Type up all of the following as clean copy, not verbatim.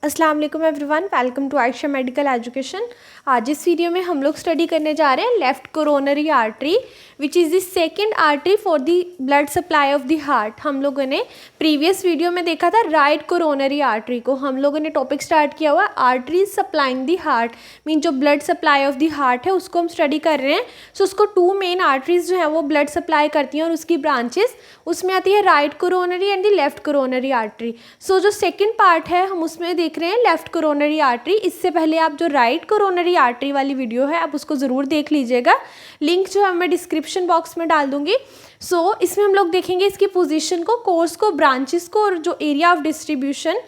अस्सलाम वालेकुम everyone, welcome to Ayesha medical education. आज इस वीडियो में हम लोग स्टडी करने जा रहे हैं left coronary artery which is the second artery for the blood supply of the heart. हम लोगों ने प्रीवियस वीडियो में देखा था राइट कोरोनरी आर्टरी को। हम लोगों ने टॉपिक स्टार्ट किया हुआ arteries supplying the heart, mean जो blood supply of the heart है उसको हम स्टडी कर रहे हैं। सो उसको टू मेन आर्टरीज जो है वो ब्लड सप्लाई करती हैं और उसकी ब्रांचेस उसमें आती है right coronary and the left coronary artery. So जो सेकेंड पार्ट है हम उसमें देख रहे हैं लेफ्ट कोरोनरी आर्टरी। इससे पहले आप जो राइट कोरोनरी आर्टरी वाली वीडियो है आप उसको ज़रूर देख लीजिएगा, लिंक जो है मैं डिस्क्रिप्शन बॉक्स में डाल दूंगी। सो इसमें हम लोग देखेंगे इसकी पोजीशन को, कोर्स को, ब्रांचेस को और जो area of distribution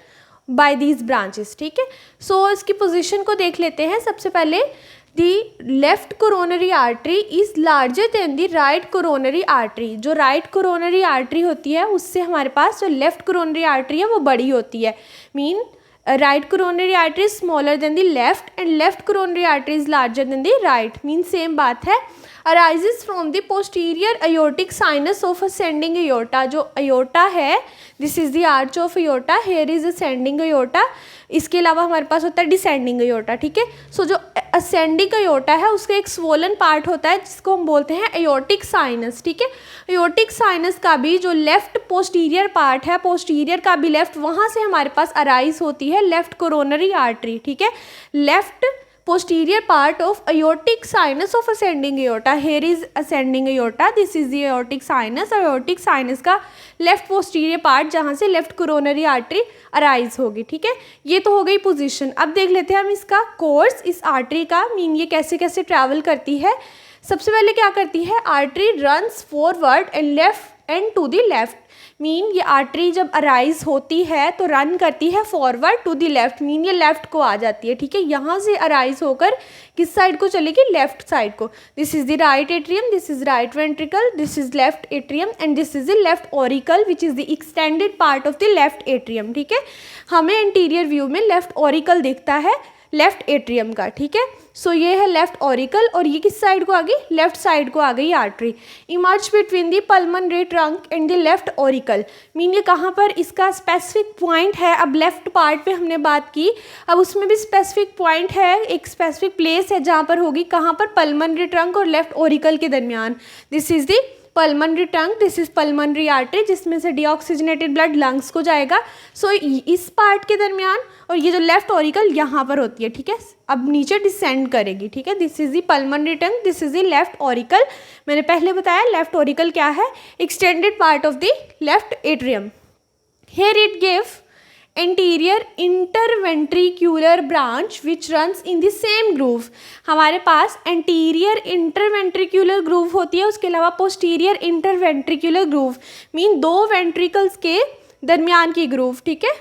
by these branches. ठीक है, सो इसकी पोजीशन को देख लेते हैं। सबसे पहले दी left coronary artery is larger than the right coronary artery. जो राइट कोरोनरी आर्टरी होती है उससे हमारे पास जो लेफ्ट कोरोनरी आर्टरी है वो बड़ी होती है। Mean right coronary artery is smaller than the left and left coronary artery is larger than the right. Mean same बात है। arises from the posterior aortic sinus of ascending aorta। जो aorta है, this is the arch of aorta, here is ascending aorta। इसके अलावा हमारे पास होता है descending aorta। ठीक है, सो जो ascending aorta है उसका एक swollen पार्ट होता है जिसको हम बोलते हैं aortic sinus। ठीक है, aortic sinus का भी जो लेफ्ट पोस्टीरियर पार्ट है, पोस्टीरियर का भी लेफ्ट, वहाँ से हमारे पास अराइज होती है लेफ्ट कोरोनरी आर्टरी। ठीक है, left posterior part of aortic sinus of ascending aorta, here is ascending aorta, this is the aortic sinus। aortic sinus का लेफ्ट posterior part जहाँ से लेफ्ट कोरोनरी आर्टरी अराइज होगी। ठीक है, ये तो हो गई पोजीशन। अब देख लेते हैं हम इसका कोर्स, इस आर्टरी का, मीन ये कैसे कैसे ट्रैवल करती है। सबसे पहले क्या करती है, artery runs forward and left and to the left. Mean ये आर्टरी जब अराइज होती है तो रन करती है forward to the left, mean ये लेफ्ट को आ जाती है। ठीक है, यहाँ से अराइज होकर किस साइड को चलेगी, लेफ्ट साइड को। This is the right atrium, this is right ventricle, this is left atrium and this is the left auricle which is the extended part of the left atrium. ठीक है, हमें interior view में left auricle दिखता है left atrium का। ठीक है, सो ये है लेफ्ट ऑरिकल और ये किस साइड को आ गई, लेफ्ट साइड को आ गई artery. Emerge between the pulmonary trunk and the left auricle. Mean ये कहाँ पर इसका स्पेसिफिक पॉइंट है। अब लेफ्ट पार्ट पे हमने बात की, अब उसमें भी स्पेसिफिक पॉइंट है, एक स्पेसिफिक प्लेस है जहाँ पर होगी, कहाँ पर, पल्मनरी ट्रंक और लेफ्ट ऑरिकल के दरमियान। This is the pulmonary trunk, this is pulmonary artery जिसमें से डीऑक्सीजनेटेड ब्लड लंग्स को जाएगा। सो इस पार्ट के दरमियान और ये जो लेफ्ट ऑरिकल यहाँ पर होती है। ठीक है, अब नीचे डिसेंड करेगी। ठीक है, this is the pulmonary trunk, this is the left auricle. मैंने पहले बताया लेफ्ट ऑरिकल क्या है, extended part of the left atrium. Here it give anterior interventricular branch which runs in the same groove. हमारे पास एंटीरियर इंटरवेंट्रिक्यूलर ग्रूव होती है, उसके अलावा पोस्टीरियर इंटरवेंट्रिक्यूलर ग्रूव, मीन दो वेंट्रिकल्स के दरमियान की ग्रूव। ठीक है,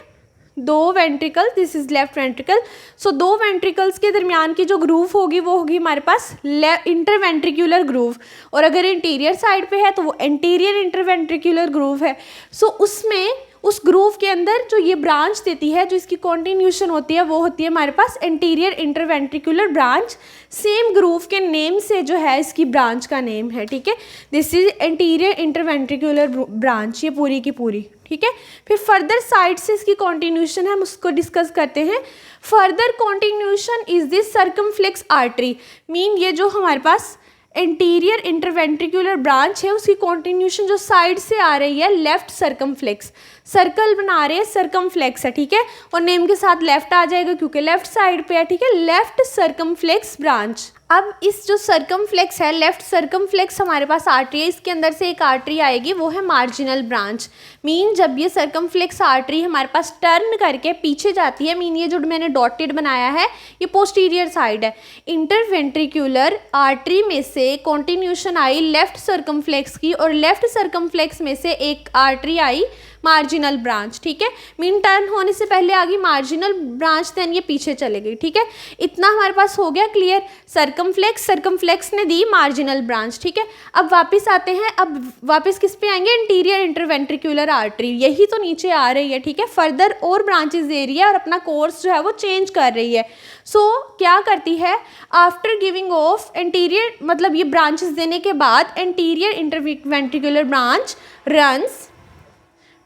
दो ventricle, this is left ventricle. So दो वेंट्रिकल्स के दरमियान की जो ग्रूव होगी वो होगी हमारे पास इंटरवेंट्रिक्यूलर ग्रूव, और अगर इंटीरियर साइड पे है तो वो एंटीरियर इंटरवेंट्रिक्यूलर ग्रूव है। सो उसमें उस ग्रूव के अंदर जो ये ब्रांच देती है, जो इसकी कॉन्टिन्यूशन होती है, वो होती है हमारे पास anterior interventricular branch. Same groove के नेम से जो है इसकी ब्रांच का नेम है। ठीक है, this is anterior interventricular branch, ये पूरी की पूरी। ठीक है, फिर फर्दर साइड से इसकी कॉन्टिन्यूशन है, हम उसको डिस्कस करते हैं। Further continuation is this circumflex artery. Mean ये जो हमारे पास एंटीरियर इंटरवेंट्रिक्यूलर ब्रांच है उसकी कॉन्टिन्यूशन जो साइड से आ रही है लेफ्ट सर्कमफ्लेक्स, सर्कल बना रहे हैं, सर्कमफ्लेक्स है। ठीक है, और नेम के साथ लेफ्ट आ जाएगा क्योंकि लेफ्ट साइड पे है। ठीक है, लेफ्ट सर्कमफ्लेक्स ब्रांच। अब इस जो सर्कमफ्लेक्स है, लेफ्ट सर्कमफ्लेक्स हमारे पास आर्टरी है, इसके अंदर से एक आर्टरी आएगी, वो है मार्जिनल ब्रांच। मीन जब ये सर्कमफ्लेक्स आर्टरी हमारे पास टर्न करके पीछे जाती है, मीन ये जो मैंने डॉटेड बनाया है ये पोस्टीरियर साइड है, इंटरवेंट्रिक्यूलर आर्टरी में से कॉन्टिन्यूशन आई लेफ्ट सर्कमफ्लेक्स की और लेफ्ट सर्कमफ्लेक्स में से एक आर्टरी आई मार्जिनल ब्रांच। ठीक है, मीन टर्न होने से पहले आ गई मार्जिनल ब्रांच, देन ये पीछे चले गई। ठीक है, इतना हमारे पास हो गया क्लियर। सर्कमफ्लेक्स, सर्कमफ्लेक्स ने दी मार्जिनल ब्रांच। ठीक है, अब वापस आते हैं, अब वापस किस पे आएंगे, इंटीरियर इंटरवेंट्रिक्यूलर आर्टरी, यही तो नीचे आ रही है। ठीक है, फर्दर और ब्रांचेस दे रही है और अपना कोर्स जो है वो चेंज कर रही है। सो क्या करती है, आफ्टर गिविंग ऑफ एंटीरियर, मतलब ये ब्रांचेस देने के बाद anterior interventricular branch runs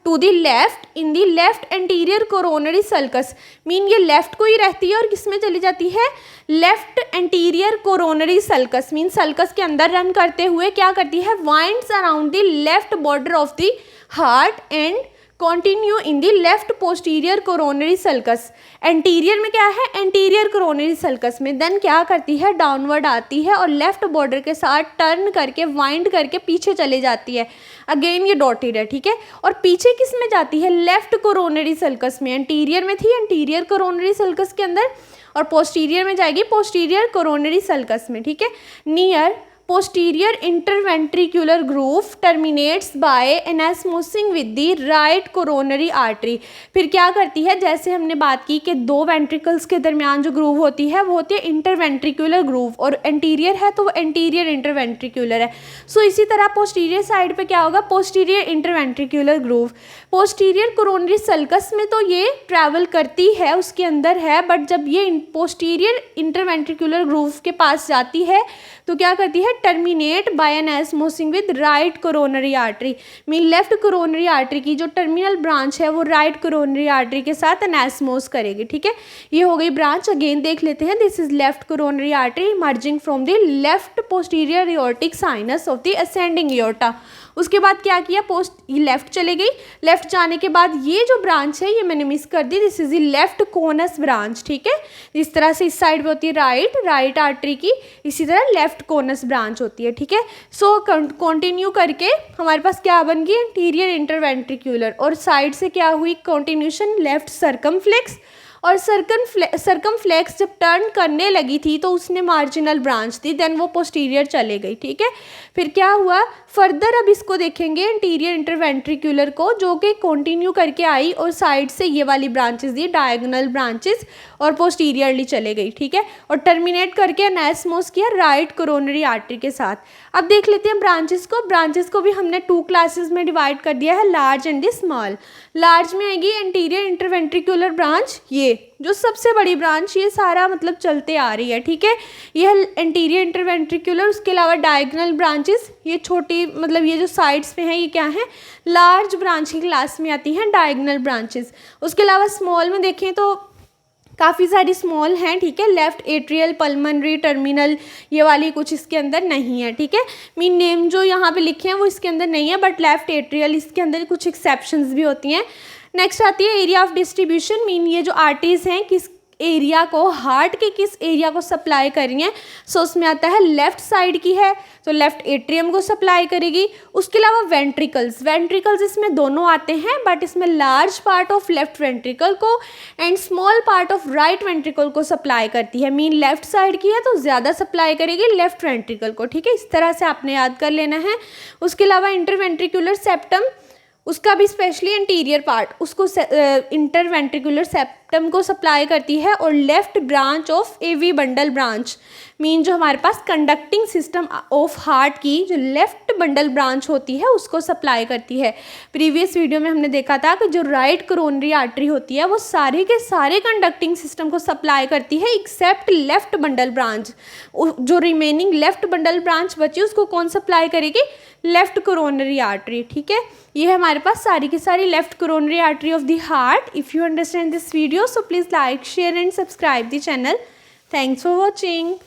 to the left in the left anterior coronary sulcus, mean ये लेफ्ट को ही रहती है और किसमें चली जाती है, left anterior coronary sulcus, mean sulcus के अंदर रन करते हुए क्या करती है, winds around the left border of the heart and continue in the left posterior coronary sulcus. Anterior में क्या है, एंटीरियर कोरोनरी सल्कस में देन क्या करती है, डाउनवर्ड आती है और लेफ्ट बॉर्डर के साथ टर्न करके वाइंड करके पीछे चले जाती है। अगेन ये डॉटेड है, ठीक है। और पीछे किस में जाती है, लेफ्ट कोरोनरी सल्कस में। एंटीरियर में थी एंटीरियर कोरोनरी सल्कस के अंदर और पोस्टीरियर में जाएगी पोस्टीरियर कोरोनरी सल्कस में, ठीक है। Near posterior interventricular groove terminates by anasmosing with the right coronary artery। फिर क्या करती है, जैसे हमने बात की कि दो वेंट्रिकल्स के दरमियान जो ग्रूव होती है वो होती है इंटरवेंट्रिकुलर ग्रूव, और एंटीरियर है तो वो एंटीरियर इंटरवेंट्रिकुलर है। सो इसी तरह पोस्टीरियर साइड पे क्या होगा, posterior interventricular groove. Posterior coronary sulcus में तो ये ट्रैवल करती है, उसके अंदर है, बट जब ये पोस्टीरियर इंटरवेंट्रिकुलर ग्रूव के पास जाती है तो क्या करती है, terminate by anastomosing with right coronary artery, mean left coronary artery की जो टर्मिनल ब्रांच है वो राइट कोरोनरी आर्टरी के साथ एनास्मोस करेगी, ठीक है। ये हो गई ब्रांच। अगेन देख लेते हैं, this is left coronary artery emerging from the left posterior aortic sinus of the ascending aorta. उसके बाद क्या किया, ये लेफ्ट चले गई, लेफ्ट जाने के बाद ये जो ब्रांच है ये मैंने मिस कर दी, this is the left conus branch, ठीक है। इस तरह से इस साइड पे होती है राइट आर्टरी की, इसी तरह लेफ्ट कोनस ब्रांच होती है, ठीक है। सो कंटिन्यू करके हमारे पास क्या बन गई, इंटीरियर इंटरवेंट्रिकुलर, और साइड से क्या हुई, कंटिन्यूशन लेफ्ट सर्कमफ्लेक्स, और सर्कमफ्लेक्स जब टर्न करने लगी थी तो उसने मार्जिनल ब्रांच दी, देन वो पोस्टीरियर चले गई, ठीक है। फिर क्या हुआ फर्दर, अब इसको देखेंगे इंटीरियर इंटरवेंट्रिकुलर को, जो कि कंटिन्यू करके आई और साइड से ये वाली ब्रांचेस दी, डायगोनल ब्रांचेस, और पोस्टीरियरली चले गई, ठीक है। और टर्मिनेट करके एनास्मोस किया राइट कोरोनरी आर्टरी के साथ। अब देख लेते हैं ब्रांचेस को भी हमने 2 क्लासेस में डिवाइड कर दिया है, large and the small. Large में आएगी एंटीरियर इंटरवेंट्रिकुलर ब्रांच, ये जो सबसे बड़ी ब्रांच, ये सारा मतलब चलते आ रही है, ठीक है। ये है एंटीरियर इंटरवेंट्रिकुलर, उसके अलावा डायगोनल ब्रांचेस, ये छोटी मतलब ये जो साइड्स पे हैं ये क्या है, लार्ज ब्रांच की क्लास में आती हैं डायगोनल ब्रांचेस। उसके अलावा स्मॉल में देखें तो काफ़ी सारी स्मॉल हैं, ठीक है। लेफ्ट एट्रियल, पल्मनरी, टर्मिनल, ये वाली कुछ इसके अंदर नहीं है, ठीक है। मीन नेम जो यहाँ पे लिखे हैं वो इसके अंदर नहीं है, बट लेफ्ट एट्रियल इसके अंदर कुछ एक्सेप्शंस भी होती हैं। नेक्स्ट आती है एरिया ऑफ डिस्ट्रीब्यूशन, मीन ये जो आर्टरीज हैं किस एरिया को, हार्ट के किस एरिया को सप्लाई कर रही हैं। सो उसमें आता है लेफ्ट साइड की है तो लेफ्ट एट्रियम को सप्लाई करेगी। उसके अलावा वेंट्रिकल्स इसमें दोनों आते हैं, बट इसमें large part of left ventricle को and small part of right ventricle को सप्लाई करती है। मीन लेफ्ट साइड की है तो ज़्यादा सप्लाई करेगी लेफ्ट वेंट्रिकल को, ठीक है। इस तरह से आपने याद कर लेना है। उसके अलावा इंटरवेंट्रिकुलर सेप्टम, उसका भी स्पेशली इंटीरियर पार्ट उसको इंटरवेंट्रिकुलर सेप्टम को सप्लाई करती है, और left branch of AV bundle branch, mean जो हमारे पास कंडक्टिंग सिस्टम ऑफ हार्ट की जो लेफ्ट बंडल ब्रांच होती है उसको सप्लाई करती है। प्रीवियस वीडियो में हमने देखा था कि जो राइट कोरोनरी आर्टरी होती है वो सारे के सारे कंडक्टिंग सिस्टम को सप्लाई करती है एक्सेप्ट लेफ्ट बंडल ब्रांच। जो रिमेनिंग लेफ्ट बंडल ब्रांच बची उसको कौन सप्लाई करेगी, लेफ्ट कोरोनरी आर्टरी, ठीक है। ये है हमारे पास सारी की सारी left coronary artery of the heart. If you understand this video so please like, share and subscribe the channel. Thanks for watching.